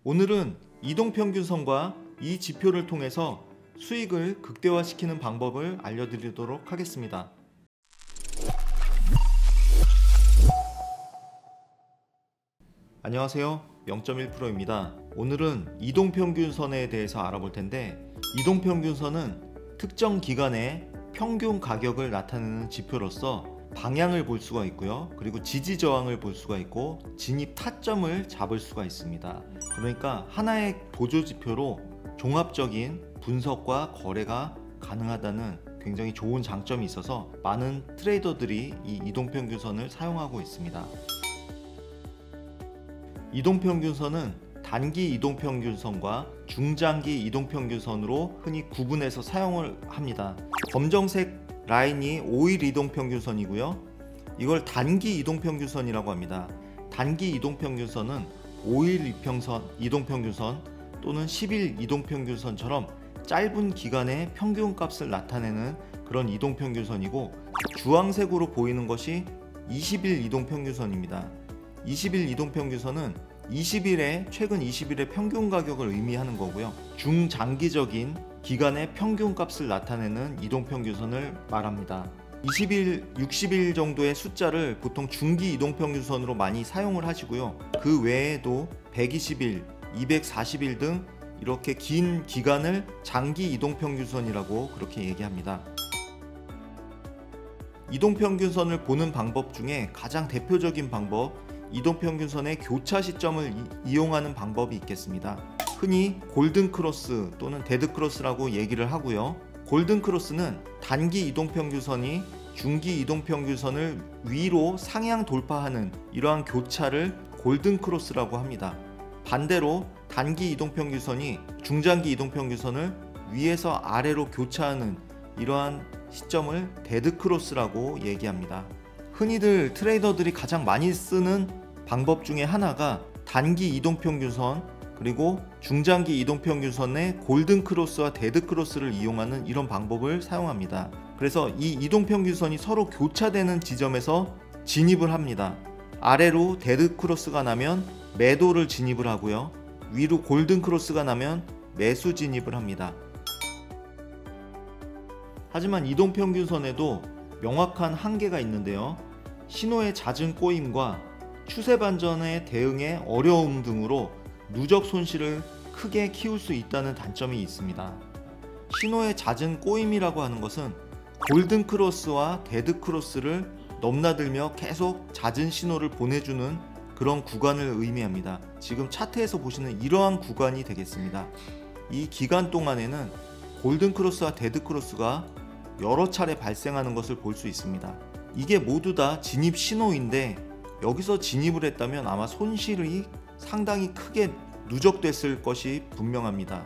오늘은 이동평균선과 이 지표를 통해서 수익을 극대화시키는 방법을 알려드리도록 하겠습니다. 안녕하세요, 0.1%입니다. 오늘은 이동평균선에 대해서 알아볼 텐데, 이동평균선은 특정 기간의 평균 가격을 나타내는 지표로서 방향을 볼 수가 있고요, 그리고 지지저항을 볼 수가 있고 진입 타점을 잡을 수가 있습니다. 그러니까 하나의 보조지표로 종합적인 분석과 거래가 가능하다는 굉장히 좋은 장점이 있어서 많은 트레이더들이 이 이동평균선을 사용하고 있습니다. 이동평균선은 단기 이동평균선과 중장기 이동평균선으로 흔히 구분해서 사용을 합니다. 검정색 라인이 5일 이동평균선이고요, 이걸 단기 이동평균선이라고 합니다. 단기 이동평균선은 5일 이동평균선 또는 10일 이동평균선처럼 짧은 기간의 평균값을 나타내는 그런 이동평균선이고, 주황색으로 보이는 것이 20일 이동평균선입니다. 20일 이동평균선은 최근 20일의 평균 가격을 의미하는 거고요, 중장기적인 기간의 평균값을 나타내는 이동평균선을 말합니다. 20일, 60일 정도의 숫자를 보통 중기 이동평균선으로 많이 사용을 하시고요, 그 외에도 120일, 240일 등 이렇게 긴 기간을 장기 이동평균선이라고 그렇게 얘기합니다. 이동평균선을 보는 방법 중에 가장 대표적인 방법, 이동평균선의 교차 시점을 이용하는 방법이 있겠습니다. 흔히 골든크로스 또는 데드크로스라고 얘기를 하고요, 골든크로스는 단기 이동평균선이 중기 이동평균선을 위로 상향 돌파하는 이러한 교차를 골든크로스라고 합니다. 반대로 단기 이동평균선이 중장기 이동평균선을 위에서 아래로 교차하는 이러한 시점을 데드크로스라고 얘기합니다. 흔히들 트레이더들이 가장 많이 쓰는 방법 중에 하나가 단기 이동평균선 그리고 중장기 이동평균선의 골든크로스와 데드크로스를 이용하는 이런 방법을 사용합니다. 그래서 이 이동평균선이 서로 교차되는 지점에서 진입을 합니다. 아래로 데드크로스가 나면 매도를 진입을 하고요, 위로 골든크로스가 나면 매수 진입을 합니다. 하지만 이동평균선에도 명확한 한계가 있는데요, 신호의 잦은 꼬임과 추세 반전의 대응의 어려움 등으로 누적 손실을 크게 키울 수 있다는 단점이 있습니다. 신호의 잦은 꼬임이라고 하는 것은 골든크로스와 데드크로스를 넘나들며 계속 잦은 신호를 보내주는 그런 구간을 의미합니다. 지금 차트에서 보시는 이러한 구간이 되겠습니다. 이 기간 동안에는 골든크로스와 데드크로스가 여러 차례 발생하는 것을 볼 수 있습니다. 이게 모두 다 진입 신호인데, 여기서 진입을 했다면 아마 손실이 상당히 크게 누적됐을 것이 분명합니다.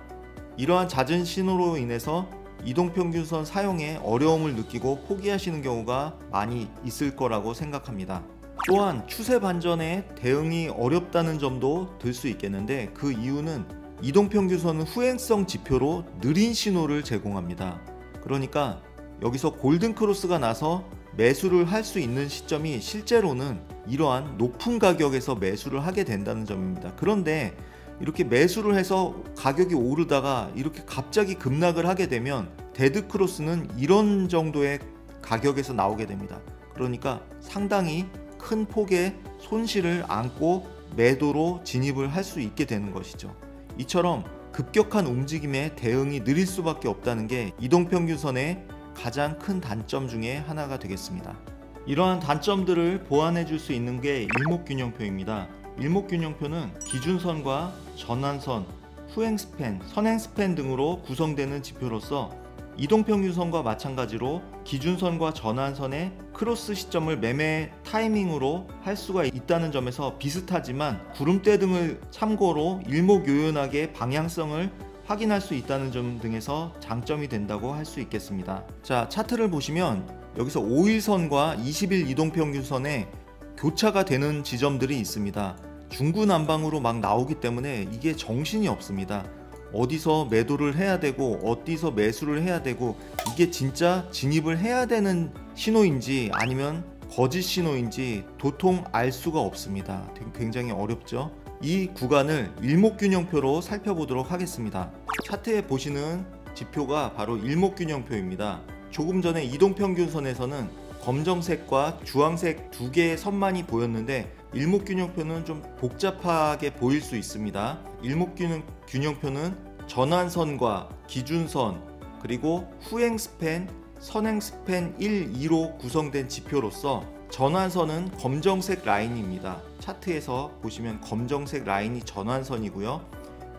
이러한 잦은 신호로 인해서 이동평균선 사용에 어려움을 느끼고 포기하시는 경우가 많이 있을 거라고 생각합니다. 또한 추세 반전에 대응이 어렵다는 점도 들 수 있겠는데, 그 이유는 이동평균선은 후행성 지표로 느린 신호를 제공합니다. 그러니까 여기서 골든크로스가 나서 매수를 할 수 있는 시점이 실제로는 이러한 높은 가격에서 매수를 하게 된다는 점입니다. 그런데 이렇게 매수를 해서 가격이 오르다가 이렇게 갑자기 급락을 하게 되면 데드크로스는 이런 정도의 가격에서 나오게 됩니다. 그러니까 상당히 큰 폭의 손실을 안고 매도로 진입을 할 수 있게 되는 것이죠. 이처럼 급격한 움직임에 대응이 느릴 수밖에 없다는 게 이동평균선의 가장 큰 단점 중에 하나가 되겠습니다. 이러한 단점들을 보완해 줄 수 있는 게 일목균형표입니다. 일목균형표는 기준선과 전환선, 후행스팬, 선행스팬 등으로 구성되는 지표로서 이동평균선과 마찬가지로 기준선과 전환선의 크로스 시점을 매매 타이밍으로 할 수가 있다는 점에서 비슷하지만, 구름대 등을 참고로 일목요연하게 방향성을 확인할 수 있다는 점 등에서 장점이 된다고 할 수 있겠습니다. 자, 차트를 보시면 여기서 5일선과 20일 이동평균선에 교차가 되는 지점들이 있습니다. 중구난방으로 막 나오기 때문에 이게 정신이 없습니다. 어디서 매도를 해야 되고 어디서 매수를 해야 되고, 이게 진짜 진입을 해야 되는 신호인지 아니면 거짓 신호인지 도통 알 수가 없습니다. 굉장히 어렵죠. 이 구간을 일목균형표로 살펴보도록 하겠습니다. 차트에 보시는 지표가 바로 일목균형표입니다. 조금 전에 이동평균선에서는 검정색과 주황색 두 개의 선만이 보였는데 일목균형표는 좀 복잡하게 보일 수 있습니다. 일목균형표는 전환선과 기준선 그리고 후행스팬, 선행스팬 1, 2로 구성된 지표로서 전환선은 검정색 라인입니다. 차트에서 보시면 검정색 라인이 전환선이고요.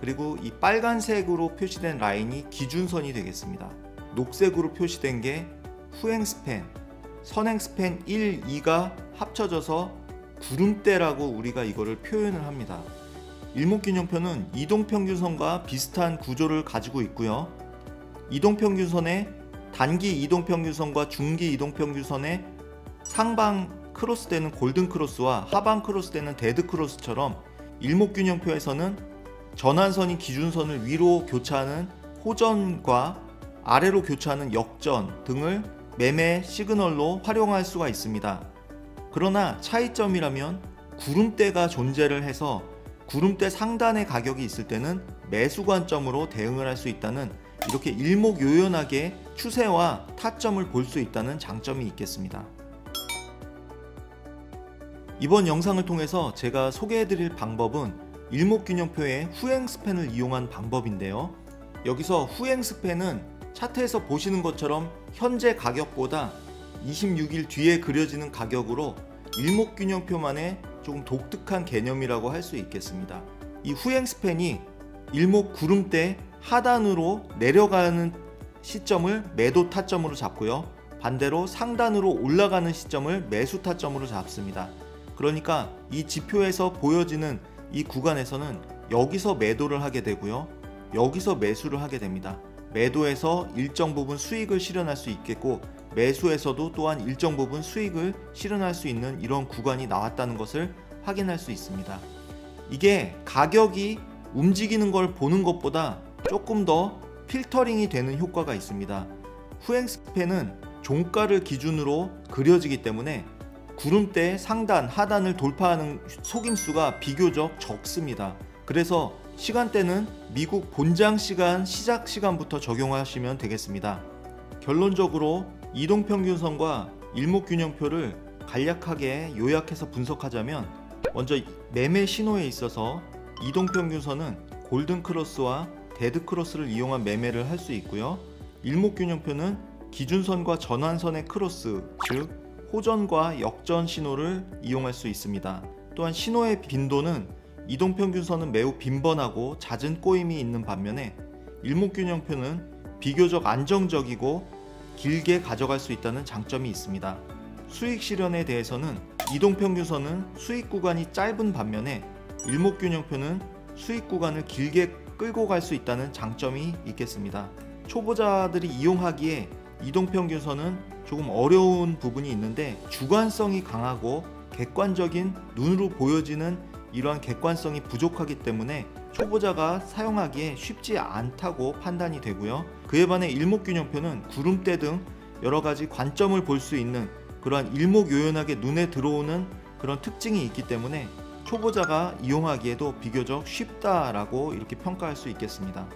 그리고 이 빨간색으로 표시된 라인이 기준선이 되겠습니다. 녹색으로 표시된 게 후행스팬, 선행스팬 1, 2가 합쳐져서 구름대라고 우리가 이거를 표현을 합니다. 일목균형표는 이동평균선과 비슷한 구조를 가지고 있고요. 이동평균선의 단기 이동평균선과 중기 이동평균선의 상방 크로스되는 골든 크로스와 하방 크로스되는 데드 크로스처럼 일목균형표에서는 전환선이 기준선을 위로 교차하는 호전과 아래로 교차하는 역전 등을 매매 시그널로 활용할 수가 있습니다. 그러나 차이점이라면 구름대가 존재를 해서 구름대 상단의 가격이 있을 때는 매수 관점으로 대응을 할 수 있다는 이렇게 일목요연하게 추세와 타점을 볼 수 있다는 장점이 있겠습니다. 이번 영상을 통해서 제가 소개해드릴 방법은 일목균형표의 후행스팬을 이용한 방법인데요. 여기서 후행스팬은 차트에서 보시는 것처럼 현재 가격보다 26일 뒤에 그려지는 가격으로 일목균형표만의 조금 독특한 개념이라고 할 수 있겠습니다. 이 후행스팬이 일목 구름대 하단으로 내려가는 시점을 매도 타점으로 잡고요. 반대로 상단으로 올라가는 시점을 매수 타점으로 잡습니다. 그러니까 이 지표에서 보여지는 이 구간에서는 여기서 매도를 하게 되고요. 여기서 매수를 하게 됩니다. 매도에서 일정 부분 수익을 실현할 수 있겠고 매수에서도 또한 일정 부분 수익을 실현할 수 있는 이런 구간이 나왔다는 것을 확인할 수 있습니다. 이게 가격이 움직이는 걸 보는 것보다 조금 더 필터링이 되는 효과가 있습니다. 후행스팬은 종가를 기준으로 그려지기 때문에 구름대 상단, 하단을 돌파하는 속임수가 비교적 적습니다. 그래서 시간대는 미국 본장 시간 시작 시간부터 적용하시면 되겠습니다. 결론적으로 이동평균선과 일목균형표를 간략하게 요약해서 분석하자면 먼저 매매 신호에 있어서 이동평균선은 골든크로스와 데드크로스를 이용한 매매를 할 수 있고요. 일목균형표는 기준선과 전환선의 크로스, 즉 호전과 역전 신호를 이용할 수 있습니다. 또한 신호의 빈도는 이동평균선은 매우 빈번하고 잦은 꼬임이 있는 반면에 일목균형표는 비교적 안정적이고 길게 가져갈 수 있다는 장점이 있습니다. 수익 실현에 대해서는 이동평균선은 수익 구간이 짧은 반면에 일목균형표는 수익 구간을 길게 끌고 갈 수 있다는 장점이 있겠습니다. 초보자들이 이용하기에 이동평균선은 조금 어려운 부분이 있는데 주관성이 강하고 객관적인 눈으로 보여지는 이러한 객관성이 부족하기 때문에 초보자가 사용하기에 쉽지 않다고 판단이 되고요. 그에 반해 일목균형표는 구름대 등 여러가지 관점을 볼 수 있는 그러한 일목요연하게 눈에 들어오는 그런 특징이 있기 때문에 초보자가 이용하기에도 비교적 쉽다라고 이렇게 평가할 수 있겠습니다.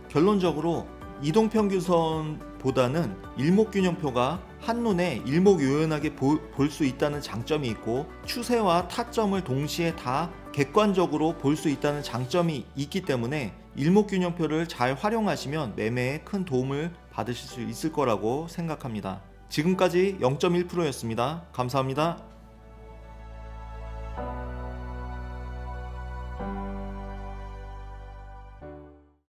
결론적으로 이동평균선보다는 일목균형표가 한눈에 일목요연하게 볼 수 있다는 장점이 있고 추세와 타점을 동시에 다 객관적으로 볼 수 있다는 장점이 있기 때문에 일목균형표를 잘 활용하시면 매매에 큰 도움을 받으실 수 있을 거라고 생각합니다. 지금까지 0.1%였습니다. 감사합니다.